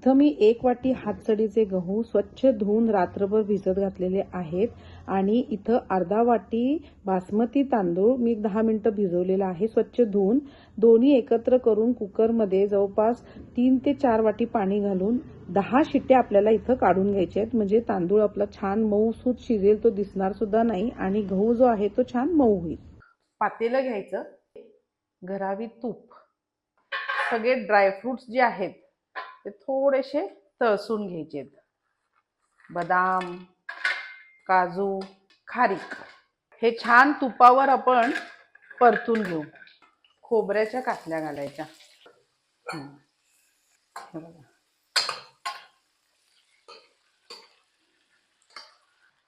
इथं मी 1 वाटी हातसडीचे गहू स्वच्छ धुवून रात्रभर भिजत घातलेले आहेत आणि इथं अर्धा वाटी बासमती तांदूळ मी 10 मिनिटं भिजवलेला आहे स्वच्छ धुवून। दोन्ही एकत्र करून कुकरमध्ये जवळपास 3 ते 4 वाटी पाणी घालून 10 शिट्ट्या आपल्याला इथं काढून घ्यायचे आहेत, म्हणजे तांदूळ आपला छान मऊसूत शिजेल, तो दिसणार सुद्धा नाही आणि गहू जो आहे तो छान मऊ होईल। पातेलं घ्यायचं, घरावी तूप, सगळे ड्रायफ्रुट्स जे आहेत ते थोडेसे तळसून घ्यायचे, बदाम, काजू, खारीक हे छान तुपावर आपण परतून घेऊ। खोबऱ्याच्या काटल्या घालायच्या।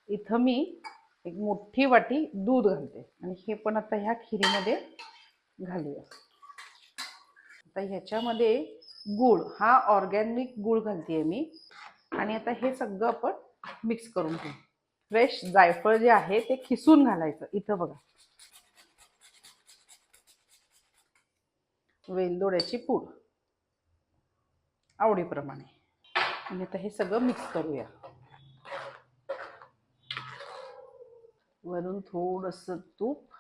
इथं मी एक मोठी वाटी दूध घालते आणि हे पण आता ह्या खिरीमध्ये घालूया। आता ह्याच्यामध्ये गूळ, हा ऑर्गॅनिक गूळ घालतेय मी आणि आता हे सगळं आपण मिक्स करून घेऊ। फ्रेश जायफळ जे आहे ते खिसून घालायचं इथं बघा। वेलदोड्याची पूड आवडीप्रमाणे आणि आता हे सगळं मिक्स करूया। वरून थोडंसं तूप